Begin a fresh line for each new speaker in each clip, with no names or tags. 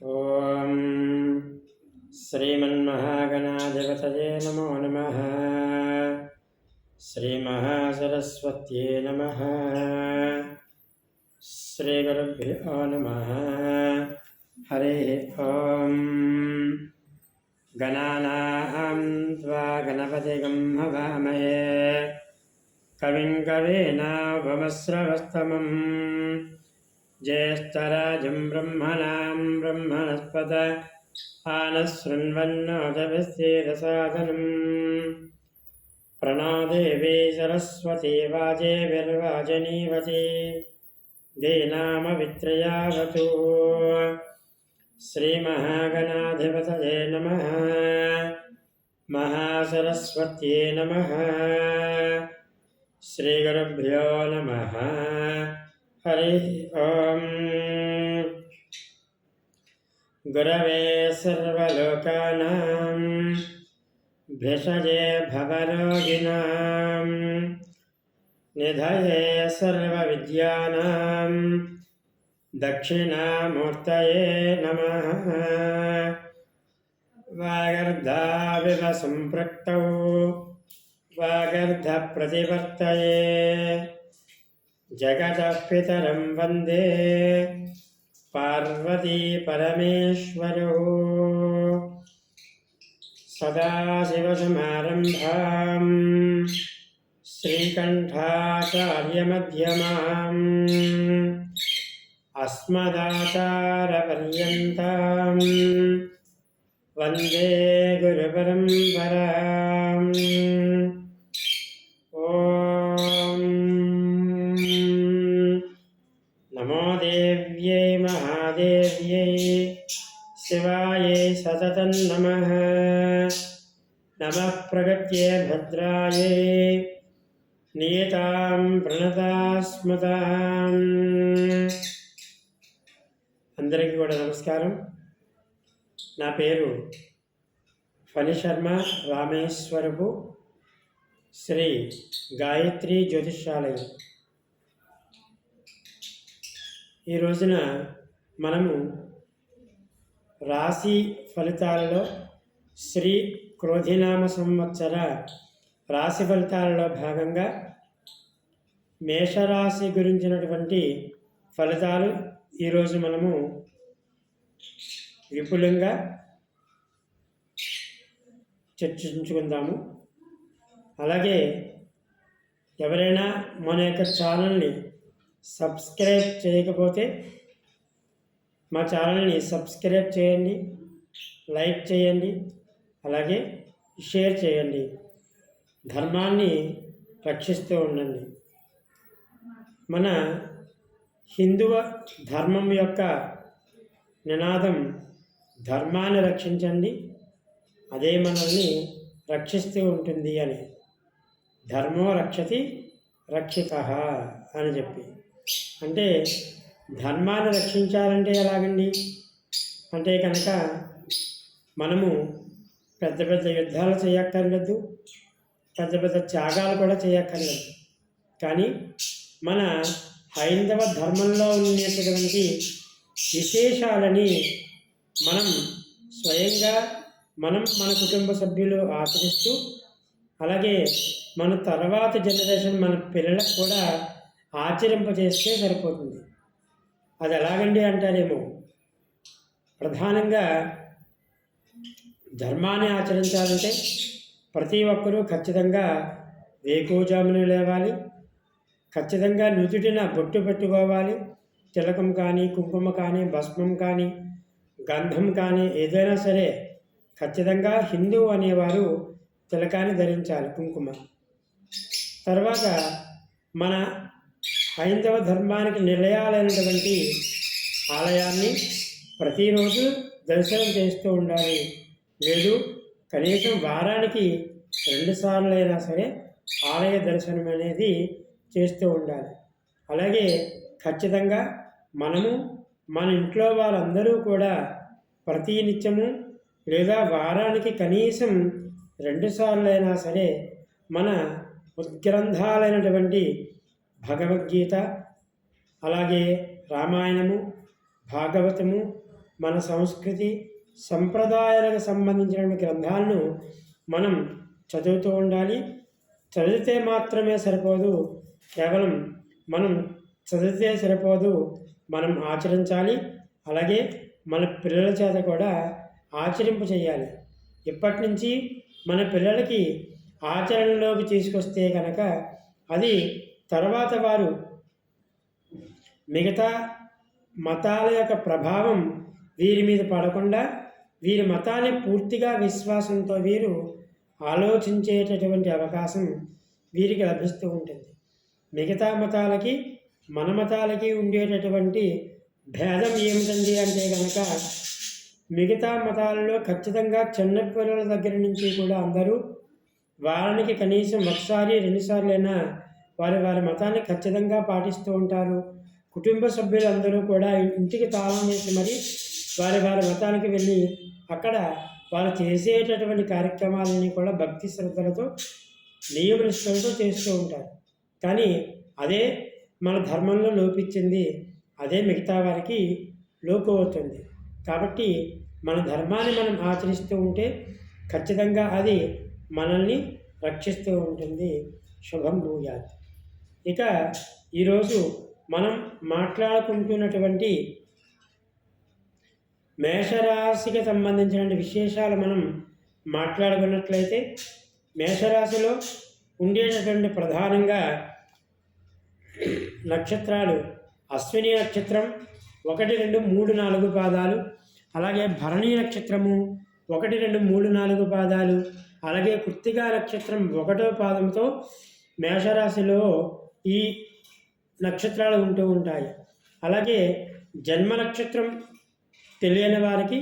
ఓం శ్రీమన్మహాగణాధిపతయే నమో నమః. శ్రీమహాసరస్వత్యే నమః. శ్రీగురుభ్యో నమః. హరి ఓం. గణానాం త్వా గణపతిగం హవామహే కవిం కవీనాముపమశ్రవస్తమం జ్యేష్ఠరాజం బ్రహ్మణాం బ్రహ్మణస్పత ఆనశృణ్వన్నోతభిశ్చేదసాదనం ప్రణో దేవీ సరస్వతీ వాజేభిర్వాజనీవతి ధీనామవిత్రయావతు. శ్రీమహాగణాధిపతయే నమః. మహాసరస్వత్యే నమః. శ్రీగురుభ్యో నమః. హరి ఓం. గురవే సర్వలోకానాం భిషజే భవరోగిణాం నిధయే సర్వవిద్యానాం దక్షిణామూర్తయే నమః. వాగర్ధావివ సంపృక్తౌ వాగర్ధ ప్రతివర్తయే జగతః పితరం వందే పార్వతీ పరమేశ్వరో. సదాశివసమారంభాం శ్రీకంఠాచార్యమధ్యమాం అస్మదాచార్యపర్యంతాం వందే గురుపరంపరాం. ఓం నమో దేవ్యై మహాదేవ్యై శివాయై సతతం నమః. నమః ప్రగత్యై భద్రాయై నియతాం ప్రణతాస్మతాం. అందరికీ కూడా నమస్కారం. నా పేరు ఫణిశర్మ రామేశ్వరపు శ్రీ గాయత్రి జ్యోతిష్యాలయం. ఈ రోజున మనము రాశి ఫలితాలలో శ్రీ క్రోధినామ సంవత్సర రాశి ఫలితాలలో భాగంగా మేషరాశి గురించినటువంటి ఫలితాలు ఈరోజు మనము విపులంగా చర్చించుకుందాము. అలాగే ఎవరైనా మన యొక్క ఛానల్ని సబ్స్క్రైబ్ చేయకపోతే మా ఛానల్ని సబ్స్క్రైబ్ చేయండి, లైక్ చేయండి, అలాగే షేర్ చేయండి. ధర్మాన్ని రక్షిస్తూ ఉండండి. మన హిందువ ధర్మం యొక్క నినాదం ధర్మాన్ని రక్షించండి, అదే మనల్ని రక్షిస్తూ ఉంటుంది అని. ధర్మో రక్షతి రక్షితః అని చెప్పి, అంటే ధర్మాన్ని రక్షించాలంటే ఎలాగండి అంటే కనుక మనము పెద్ద పెద్ద యుద్ధాలు చేయక్కర్లేదు, పెద్ద పెద్ద త్యాగాలు కూడా చేయక్కర్లేదు. కానీ మన హైందవ ధర్మంలో ఉండేటటువంటి విశేషాలని మనం స్వయంగా మన కుటుంబ సభ్యులు ఆచరిస్తూ, అలాగే మన తర్వాత జనరేషన్ మన పిల్లలకు కూడా ఆచరింపజేస్తే సరిపోతుంది. అది ఎలాగండి అంటారేమో, ప్రధానంగా ధర్మాన్ని ఆచరించాలంటే ప్రతి ఒక్కరూ ఖచ్చితంగా వేకువజామున లేవాలి, ఖచ్చితంగా నుదుటిన బొట్టు పెట్టుకోవాలి. తిలకం కానీ, కుంకుమ కానీ, భస్మం కానీ, గంధం కానీ ఏదైనా సరే ఖచ్చితంగా హిందూ అనేవారు తిలకాన్ని ధరించాలి, కుంకుమ. తర్వాత మన హైందవ ధర్మానికి నిలయాలైనటువంటి ఆలయాన్ని ప్రతిరోజు దర్శనం చేస్తూ ఉండాలి. లేదు కనీసం వారానికి 2 సార్లు అయినా సరే ఆలయ దర్శనం అనేది చేస్తూ ఉండాలి. అలాగే ఖచ్చితంగా మనము మన ఇంట్లో వాళ్ళందరూ కూడా ప్రతి నిత్యము లేదా వారానికి కనీసం 2 సార్లు అయినా సరే మన ఉద్గ్రంథాలైనటువంటి భగవద్గీత, అలాగే రామాయణము, భాగవతము, మన సంస్కృతి సంప్రదాయాలకు సంబంధించిన గ్రంథాలను మనం చదువుతూ ఉండాలి. చదివితే మాత్రమే సరిపోదు, కేవలం మనం చదివితే సరిపోదు, మనం ఆచరించాలి. అలాగే మన పిల్లల చేత కూడా ఆచరింప చేయాలి. ఇప్పటి నుంచి మన పిల్లలకి ఆచరణలోకి తీసుకొస్తే కనుక అది తర్వాత వారు మిగతా మతాల యొక్క ప్రభావం వీరి మీద పడకుండా వీరి మతాన్ని పూర్తిగా విశ్వాసంతో వీరు ఆలోచించేటటువంటి అవకాశం వీరికి లభిస్తూ ఉంటుంది. మిగతా మతాలకి మన మతాలకి ఉండేటటువంటి భేదం ఏమిటండి అంటే కనుక, మిగతా మతాలలో ఖచ్చితంగా చిన్నపిల్లల దగ్గర నుంచి కూడా అందరూ వారానికి కనీసం ఒకసారి 2 సార్లైనా వారి మతాన్ని ఖచ్చితంగా పాటిస్తూ ఉంటారు. కుటుంబ సభ్యులందరూ కూడా ఇంటికి తాళం వేసి మరి వారి మతానికి వెళ్ళి అక్కడ వారు చేసేటటువంటి కార్యక్రమాలని కూడా భక్తి శ్రద్ధలతో నియమనిష్టలతో చేస్తూ ఉంటారు. కానీ అదే మన ధర్మంలో లోపించింది, అదే మిగతా వారికి లోపు అవుతుంది. కాబట్టి మన ధర్మాన్ని మనం ఆచరిస్తూ ఉంటే ఖచ్చితంగా అది మనల్ని రక్షిస్తూ ఉంటుంది. శుభం భూయాత్. ఇక ఈరోజు మనం మాట్లాడుకుంటున్నటువంటి మేషరాశికి సంబంధించిన విశేషాలు మనం మాట్లాడుకున్నట్లయితే, మేషరాశిలో ఉండేటటువంటి ప్రధానంగా నక్షత్రాలు అశ్విని నక్షత్రం 1, 2, 3, 4 పాదాలు, అలాగే భరణి నక్షత్రము 1, 2, 3, 4 పాదాలు, అలాగే కృత్తికా నక్షత్రం 1వ పాదంతో మేషరాశిలో ఈ నక్షత్రాలు ఉంటూ ఉంటాయి. అలాగే జన్మ నక్షత్రం తెలియని వారికి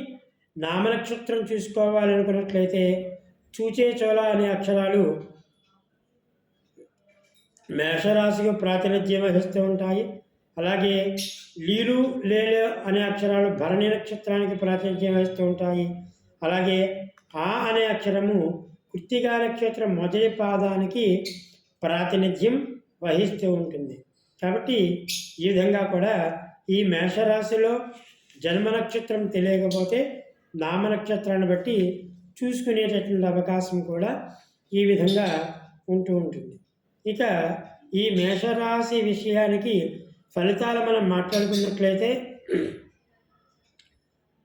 నామనక్షత్రం చూసుకోవాలనుకున్నట్లయితే చూచే చోళ అనే అక్షరాలు మేషరాశికి ప్రాతినిధ్యం వహిస్తూ ఉంటాయి. అలాగే లీలు లేలు అనే అక్షరాలు భరణి నక్షత్రానికి ప్రాతినిధ్యం వహిస్తూ ఉంటాయి. అలాగే ఆ అనే అక్షరము కృత్తికా నక్షత్రం మొదటి పాదానికి ప్రాతినిధ్యం వహిస్తూ ఉంటుంది. కాబట్టి ఈ విధంగా కూడా ఈ మేషరాశిలో జన్మ నక్షత్రం తెలియకపోతే నామనక్షత్రాన్ని బట్టి చూసుకునేటటువంటి అవకాశం కూడా ఈ విధంగా ఉంటూ ఉంటుంది. ఇక ఈ మేషరాశి విషయానికి ఫలితాలు మనం మాట్లాడుకున్నట్లయితే,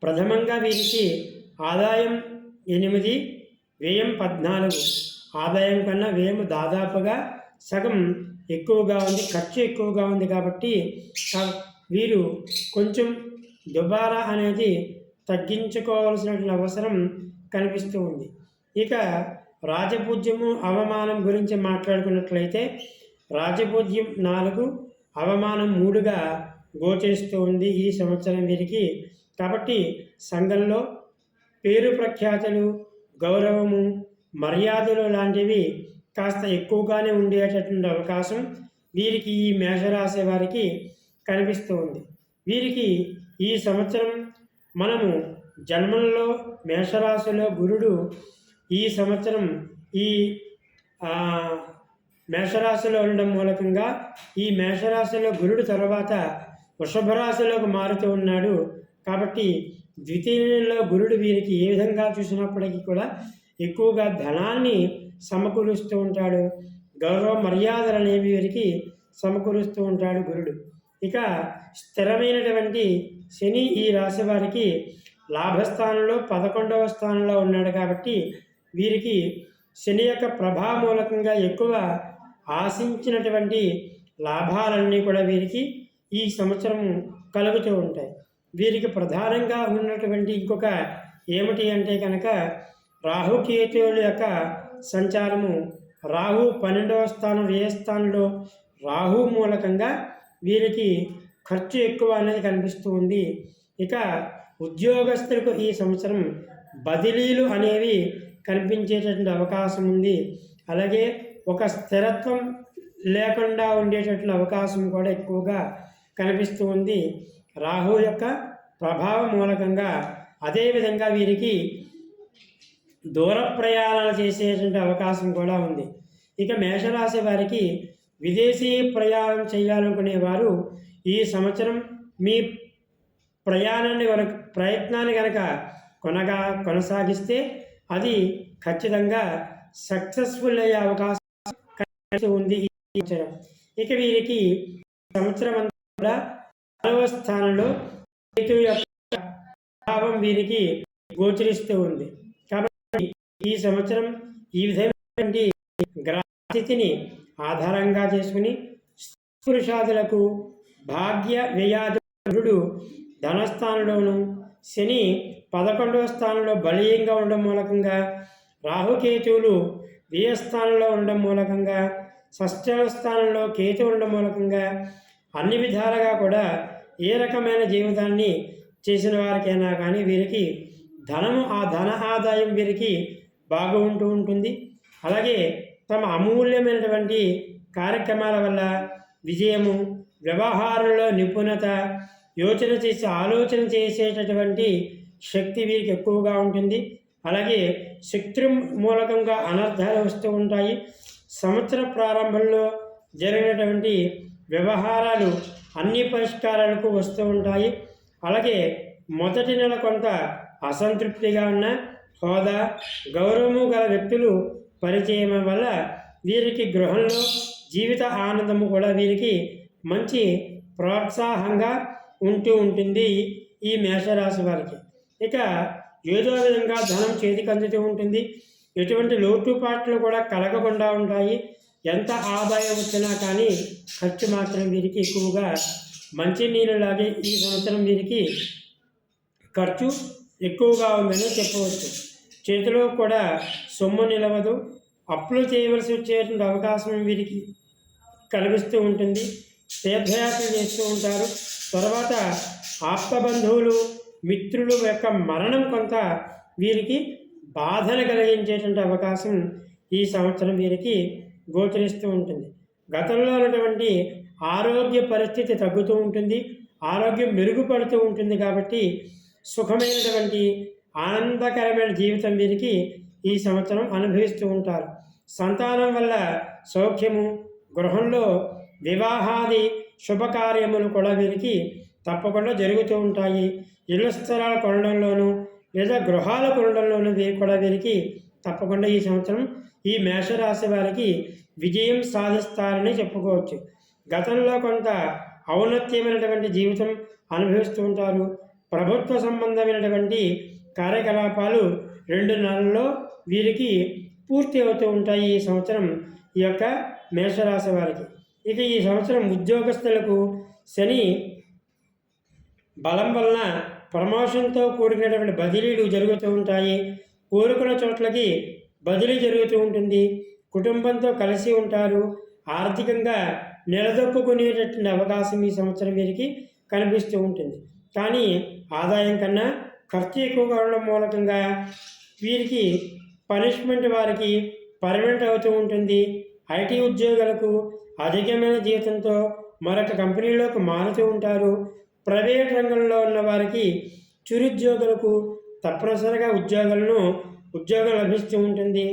ప్రథమంగా వీరికి ఆదాయం 8, వ్యయం 14. ఆదాయం కన్నా వ్యయం దాదాపుగా సగం ఎక్కువగా ఉంది, ఖర్చు ఎక్కువగా ఉంది. కాబట్టి వీరు కొంచెం దుబారా అనేది తగ్గించుకోవాల్సినటువంటి అవసరం కనిపిస్తూ ఉంది. ఇక రాజపూజ్యము అవమానం గురించి మాట్లాడుకున్నట్లయితే, రాజపూజ్యం 4, అవమానం 3గా గోచరిస్తూ ఉంది ఈ సంవత్సరం వీరికి. కాబట్టి సంఘంలో పేరు ప్రఖ్యాతులు, గౌరవము, మర్యాదలు లాంటివి కాస్త ఎక్కువగానే ఉండేటటువంటి అవకాశం వీరికి ఈ మేషరాశి వారికి కనిపిస్తూ ఉంది. వీరికి ఈ సంవత్సరం మనము జన్మల్లో మేషరాశిలో గురుడు ఈ సంవత్సరం ఈ మేషరాశిలో ఉండడం మూలకంగా ఈ మేషరాశిలో గురుడు తర్వాత వృషభ రాశిలోకి మారుతూ ఉన్నాడు. కాబట్టి ద్వితీయంలో గురుడు వీరికి ఏ విధంగా చూసినప్పటికీ కూడా ఎక్కువగా ధనాన్ని సమకూరుస్తూ ఉంటాడు, గౌరవ మర్యాదలు అనేవి వీరికి సమకూరుస్తూ ఉంటాడు గురుడు. ఇక స్థిరమైనటువంటి శని ఈ రాశి వారికి లాభస్థానంలో 11వ స్థానంలో ఉన్నాడు. కాబట్టి వీరికి శని యొక్క ప్రభావ మూలకంగా ఎక్కువ ఆశించినటువంటి లాభాలన్నీ కూడా వీరికి ఈ సంవత్సరం కలుగుతూ ఉంటాయి. వీరికి ప్రధానంగా ఉన్నటువంటి ఇంకొక ఏమిటి అంటే కనుక, రాహుకేతువుల యొక్క సంచారము. రాహు 12వ స్థానం వ్యయస్థానంలో రాహు మూలకంగా వీరికి ఖర్చు ఎక్కువ అనేది కనిపిస్తూ ఉంది. ఇక ఉద్యోగస్తులకు ఈ సంవత్సరం బదిలీలు అనేవి కనిపించేటటువంటి అవకాశం ఉంది. అలాగే ఒక స్థిరత్వం లేకుండా ఉండేటటువంటి అవకాశం కూడా ఎక్కువగా కనిపిస్తూ ఉంది రాహు యొక్క ప్రభావం మూలకంగా. అదేవిధంగా వీరికి దూర ప్రయాణాలు చేసేటువంటి అవకాశం కూడా ఉంది. ఇక మేషరాశి వారికి విదేశీ ప్రయాణం చేయాలనుకునేవారు ఈ సంవత్సరం మీ ప్రయత్నాన్ని కనుక కొనసాగిస్తే అది ఖచ్చితంగా సక్సెస్ఫుల్ అయ్యే అవకాశం ఉంది ఈ సంవత్సరం. ఇక వీరికి సంవత్సరం అంతా కూడా 6వ స్థానంలో కేతు యొక్క ప్రభావం వీరికి గోచరిస్తూ ఉంది. కాబట్టి ఈ సంవత్సరం ఈ విధమైనటువంటి గ్రహస్థితిని ఆధారంగా చేసుకుని పురుషాదులకు భాగ్య వ్యయాదుడు ధనస్థానంలోను, శని 11వ స్థానంలో బలీయంగా ఉండడం మూలకంగా, రాహుకేతువులు వ్యయస్థానంలో ఉండడం మూలకంగా, షష్ఠవ స్థానంలో కేతు ఉండడం మూలకంగా అన్ని విధాలుగా కూడా ఏ రకమైన జీవితాన్ని చేసిన వారికైనా కానీ వీరికి ధన ఆదాయం వీరికి బాగా ఉంటూ ఉంటుంది. అలాగే తమ అమూల్యమైనటువంటి కార్యక్రమాల వల్ల విజయము, వ్యవహారంలో నిపుణత, ఆలోచన చేసేటటువంటి శక్తి వీరికి ఎక్కువగా ఉంటుంది. అలాగే శక్తి మూలకంగా అనర్థాలు వస్తూ ఉంటాయి. సంవత్సర ప్రారంభంలో జరిగినటువంటి వ్యవహారాలు అన్ని పరిష్కారాలకు వస్తూ ఉంటాయి. అలాగే మొదటి నెల కొంత అసంతృప్తిగా ఉన్న హోదా, గౌరవము గల వ్యక్తులు పరిచయం వల్ల వీరికి గృహంలో జీవిత ఆనందము కూడా వీరికి మంచి ప్రోత్సాహంగా ఉంటూ ఉంటుంది ఈ మేషరాశి వారికి. ఇక ఏదో విధంగా ధనం చేతికి అందుతూ ఉంటుంది. ఎటువంటి లోటుపాట్లు కూడా కలగకుండా ఉంటాయి. ఎంత ఆదాయం వచ్చినా కానీ ఖర్చు మాత్రం వీరికి ఎక్కువగా మంచినీళ్ళలాగే ఈ సంవత్సరం వీరికి ఖర్చు ఎక్కువగా ఉందని చెప్పవచ్చు. చేతిలో కూడా సొమ్ము నిలవదు. అప్పులు చేయవలసి వచ్చేటువంటి అవకాశం వీరికి కనిపిస్తూ ఉంటుంది. తీర్థయాత్ర చేస్తూ ఉంటారు. తర్వాత ఆప్తబంధువులు, మిత్రులు యొక్క మరణం కొంత వీరికి బాధను కలిగించేటువంటి అవకాశం ఈ సంవత్సరం వీరికి గోచరిస్తూ ఉంటుంది. గతంలో ఉన్నటువంటి ఆరోగ్య పరిస్థితి తగ్గుతూ ఉంటుంది. ఆరోగ్యం మెరుగుపడుతూ ఉంటుంది. కాబట్టి సుఖమైనటువంటి ఆనందకరమైన జీవితం వీరికి ఈ సంవత్సరం అనుభవిస్తూ ఉంటారు. సంతానం వల్ల సౌఖ్యము, గృహంలో వివాహాది శుభకార్యములు కూడా వీరికి తప్పకుండా జరుగుతూ ఉంటాయి. ఇళ్ల స్థలాలు కొనడంలోనూ లేదా గృహాలు కొనడంలోనూ కూడా వీరికి తప్పకుండా ఈ సంవత్సరం ఈ మేషరాశి వారికి విజయం సాధిస్తారని చెప్పుకోవచ్చు. గతంలో కొంత ఔన్నత్యమైనటువంటి జీవితం అనుభవిస్తూ ఉంటారు. ప్రభుత్వ సంబంధమైనటువంటి కార్యకలాపాలు 2 నెలల్లో వీరికి పూర్తి అవుతూ ఉంటాయి ఈ సంవత్సరం ఈ యొక్క మేషరాశి వారికి. ఇక ఈ సంవత్సరం ఉద్యోగస్తులకు శని బలం వలన ప్రమోషన్తో కూడినటువంటి బదిలీలు జరుగుతూ ఉంటాయి. కోరుకున్న చోట్లకి బదిలీ జరుగుతూ ఉంటుంది. కుటుంబంతో కలిసి ఉంటారు. ఆర్థికంగా నిలదొక్కునేటటువంటి అవకాశం ఈ సంవత్సరం వీరికి కనిపిస్తూ ఉంటుంది. కానీ ఆదాయం కన్నా ఖర్చు ఎక్కువగా ఉండడం మూలకంగా వీరికి పనిష్మెంట్ వారికి పర్మనెంట్ అవుతూ ఉంటుంది. ఐటీ ఉద్యోగులకు అధికమైన జీతంతో మరొక కంపెనీలోకి మారుతూ ఉంటారు. ప్రైవేట్ రంగంలో ఉన్న వారికి చిరుద్యోగులకు తప్పనిసరిగా ఉద్యోగం లభిస్తూ ఉంటుంది.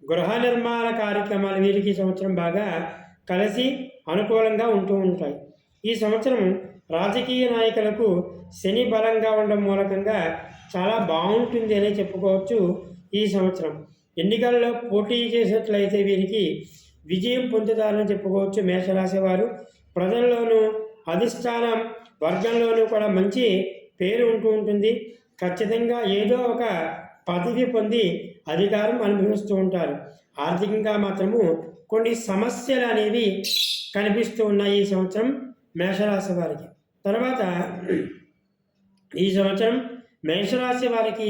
గృహ నిర్మాణ కార్యక్రమాలు వీరికి సంవత్సరం బాగా కలిసి అనుకూలంగా ఉంటూ ఉంటాయి. ఈ సంవత్సరం రాజకీయ నాయకులకు శని బలంగా ఉండడం మూలకంగా చాలా బాగుంటుంది అని చెప్పుకోవచ్చు. ఈ సంవత్సరం ఎన్నికల్లో పోటీ చేసేట్లయితే వీరికి విజయం పొందుతారని చెప్పుకోవచ్చు. మేషరాశి వారు ప్రజల్లోనూ అధిష్టానం వర్గంలోనూ కూడా మంచి పేరు ఉంటూ ఉంటుంది. ఖచ్చితంగా ఏదో ఒక పదవి పొంది అధికారం అనుభవిస్తూ ఉంటారు. ఆర్థికంగా మాత్రము కొన్ని సమస్యలు అనేవి కనిపిస్తూ ఉన్నాయి ఈ సంవత్సరం మేషరాశి వారికి. తర్వాత ఈ సంవత్సరం మేషరాశి వారికి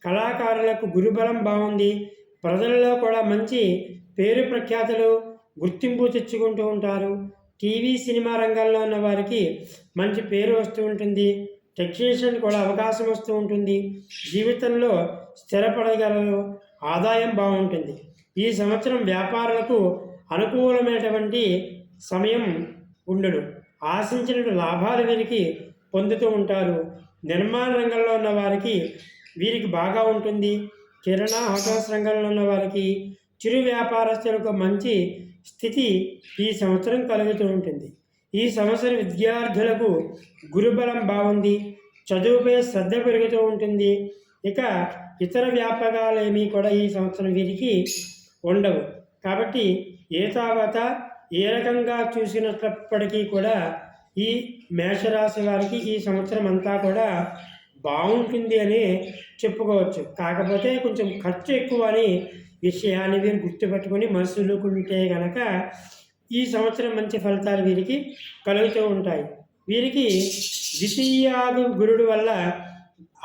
కళాకారులకు గురుబలం బాగుంది. ప్రజలలో కూడా మంచి పేరు ప్రఖ్యాతులు గుర్తింపు తెచ్చుకుంటూ ఉంటారు. టీవీ సినిమా రంగాల్లో ఉన్న వారికి మంచి పేరు వస్తూ ఉంటుంది. టెక్నీషియన్ కూడా అవకాశం వస్తూ ఉంటుంది. జీవితంలో స్థిరపడగలరు. ఆదాయం బాగుంటుంది. ఈ సంవత్సరం వ్యాపారులకు అనుకూలమైనటువంటి సమయం ఉండును. ఆశించిన లాభాలు వీరికి పొందుతూ ఉంటారు. నిర్మాణ రంగంలో ఉన్న వారికి వీరికి బాగా ఉంటుంది. కిరాణా హోటల్స్ రంగంలో ఉన్న వారికి, చిరు వ్యాపారస్తులకు మంచి స్థితి ఈ సంవత్సరం కలుగుతూ ఉంటుంది. ఈ సంవత్సరం విద్యార్థులకు గురుబలం బాగుంది. చదువుపై శ్రద్ధ పెరుగుతూ ఉంటుంది. ఇక ఇతర వ్యాపకాలేమీ కూడా ఈ సంవత్సరం వీరికి ఉండవు. కాబట్టి ఏ రకంగా చూసినప్పటికీ కూడా ఈ మేషరాశి వారికి ఈ సంవత్సరం అంతా కూడా బాగుంటుంది అని చెప్పుకోవచ్చు. కాకపోతే కొంచెం ఖర్చు ఎక్కువ అని విషయాన్ని వీరు గుర్తుపెట్టుకొని మనసులుకుంటే కనుక ఈ సంవత్సరం మంచి ఫలితాలు వీరికి కలుగుతూ ఉంటాయి. వీరికి ద్వితీయాది గురుడు వల్ల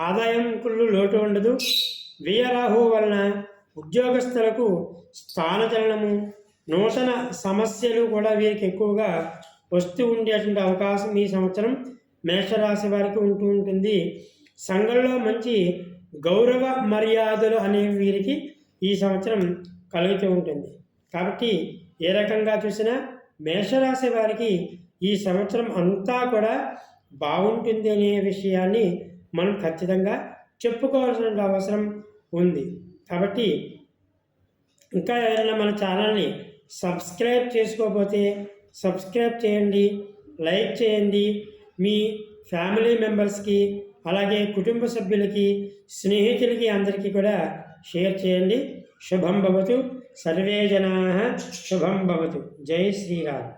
ఆదాయం లోటు ఉండదు. వ్యయరాహు వలన ఉద్యోగస్తులకు స్థానచలనము, నూతన సమస్యలు కూడా వీరికి ఎక్కువగా వస్తూ ఉండేటువంటి అవకాశం ఈ సంవత్సరం మేషరాశి వారికి ఉంటూ ఉంటుంది. సంఘంలో మంచి గౌరవ మర్యాదలు అనేవి వీరికి ఈ సంవత్సరం కలుగుతూ ఉంటుంది. కాబట్టి ఏ రకంగా చూసినా మేషరాశి వారికి ఈ సంవత్సరం అంతా కూడా బాగుంటుంది అనే విషయాన్ని మనం ఖచ్చితంగా చెప్పుకోవాల్సిన అవసరం ఉంది. కాబట్టి ఇంకా ఎవరైనా మన ఛానల్ని సబ్స్క్రైబ్ చేసుకోకపోతే సబ్స్క్రైబ్ చేయండి, లైక్ చేయండి, మీ ఫ్యామిలీ మెంబర్స్కి అలాగే కుటుంబ సభ్యులకి స్నేహితులకి అందరికీ కూడా షేర్ చేయండి. శుభం భవతు, సర్వే జనాః శుభం భవతు. జై శ్రీరామ్.